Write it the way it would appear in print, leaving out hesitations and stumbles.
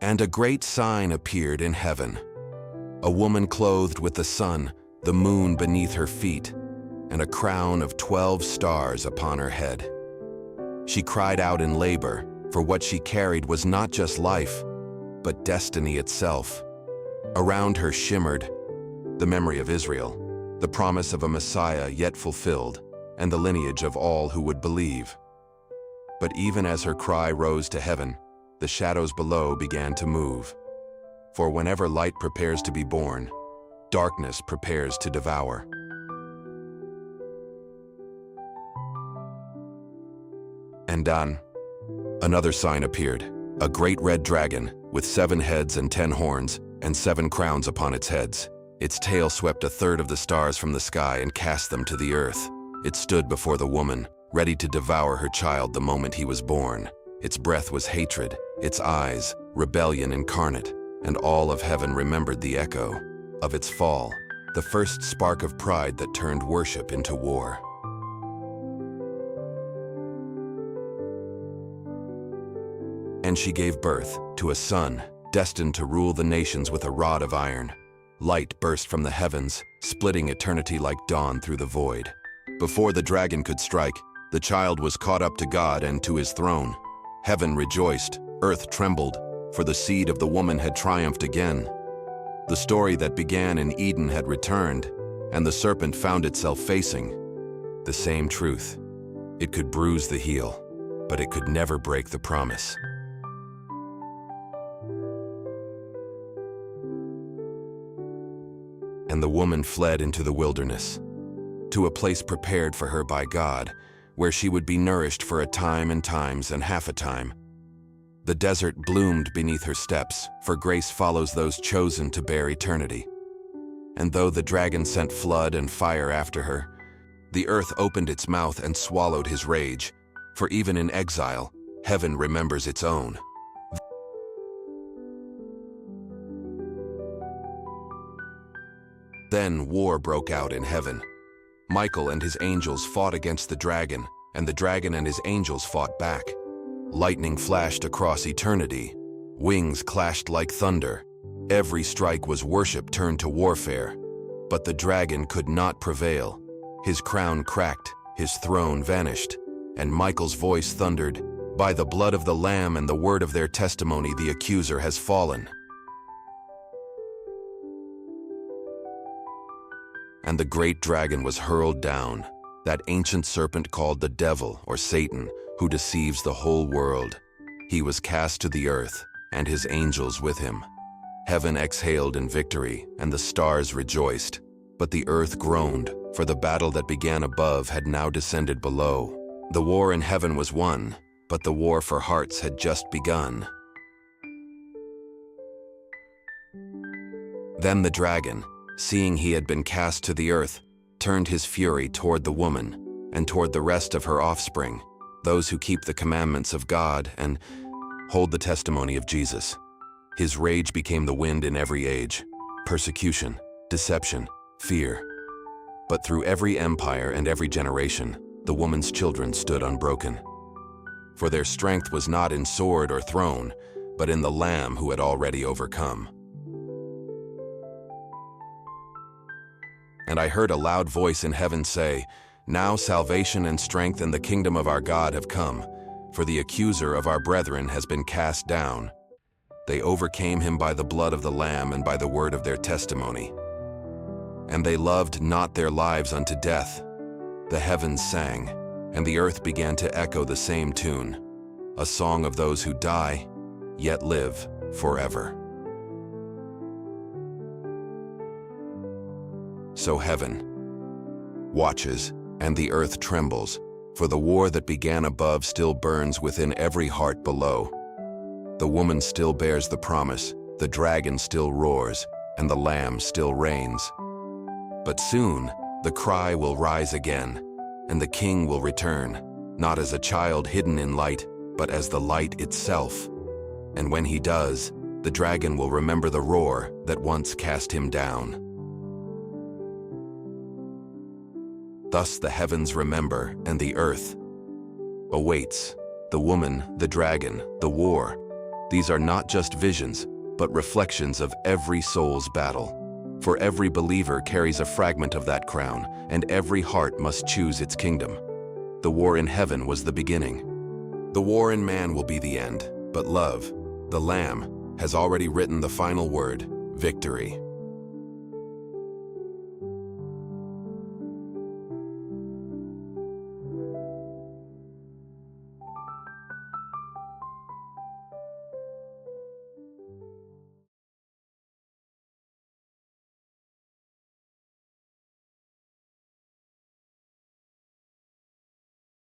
And a great sign appeared in heaven: a woman clothed with the sun, the moon beneath her feet, and a crown of 12 stars upon her head. She cried out in labor, for what she carried was not just life, but destiny itself. Around her shimmered the memory of Israel, the promise of a Messiah yet fulfilled, and the lineage of all who would believe. But even as her cry rose to heaven, the shadows below began to move. For whenever light prepares to be born, darkness prepares to devour. And then, another sign appeared: a great red dragon, with 7 heads and 10 horns, and 7 crowns upon its heads. Its tail swept 1/3 of the stars from the sky and cast them to the earth. It stood before the woman, ready to devour her child the moment he was born. Its breath was hatred, its eyes, rebellion incarnate, and all of heaven remembered the echo of its fall, the first spark of pride that turned worship into war. And she gave birth to a son, destined to rule the nations with a rod of iron. Light burst from the heavens, splitting eternity like dawn through the void. Before the dragon could strike, the child was caught up to God and to his throne. Heaven rejoiced, earth trembled, for the seed of the woman had triumphed again. The story that began in Eden had returned, and the serpent found itself facing the same truth. It could bruise the heel, but it could never break the promise. And the woman fled into the wilderness, to a place prepared for her by God, where she would be nourished for a time and times and half a time. The desert bloomed beneath her steps, for grace follows those chosen to bear eternity. And though the dragon sent flood and fire after her, the earth opened its mouth and swallowed his rage, for even in exile, heaven remembers its own. Then war broke out in heaven. Michael and his angels fought against the dragon, and the dragon and his angels fought back. Lightning flashed across eternity. Wings clashed like thunder. Every strike was worship turned to warfare. But the dragon could not prevail. His crown cracked, his throne vanished, and Michael's voice thundered, "By the blood of the Lamb and the word of their testimony, the accuser has fallen." And the great dragon was hurled down, that ancient serpent called the devil or Satan, who deceives the whole world. He was cast to the earth, and his angels with him. Heaven exhaled in victory, and the stars rejoiced. But the earth groaned, for the battle that began above had now descended below. The war in heaven was won, but the war for hearts had just begun. Then the dragon, seeing he had been cast to the earth, turned his fury toward the woman and toward the rest of her offspring, those who keep the commandments of God and hold the testimony of Jesus. His rage became the wind in every age: persecution, deception, fear. But through every empire and every generation, the woman's children stood unbroken. For their strength was not in sword or throne, but in the Lamb who had already overcome. And I heard a loud voice in heaven say, "Now salvation and strength and the kingdom of our God have come, for the accuser of our brethren has been cast down. They overcame him by the blood of the Lamb and by the word of their testimony. And they loved not their lives unto death." The heavens sang, and the earth began to echo the same tune, a song of those who die, yet live forever. So heaven watches, and the earth trembles, for the war that began above still burns within every heart below. The woman still bears the promise, the dragon still roars, and the Lamb still reigns. But soon the cry will rise again, and the King will return, not as a child hidden in light, but as the light itself. And when he does, the dragon will remember the roar that once cast him down. Thus the heavens remember, and the earth awaits the woman, the dragon, the war, These are not just visions, but reflections of every soul's battle. For every believer carries a fragment of that crown, and every heart must choose its kingdom. The war in heaven was the beginning. The war in man will be the end, but love, the Lamb, has already written the final word, victory.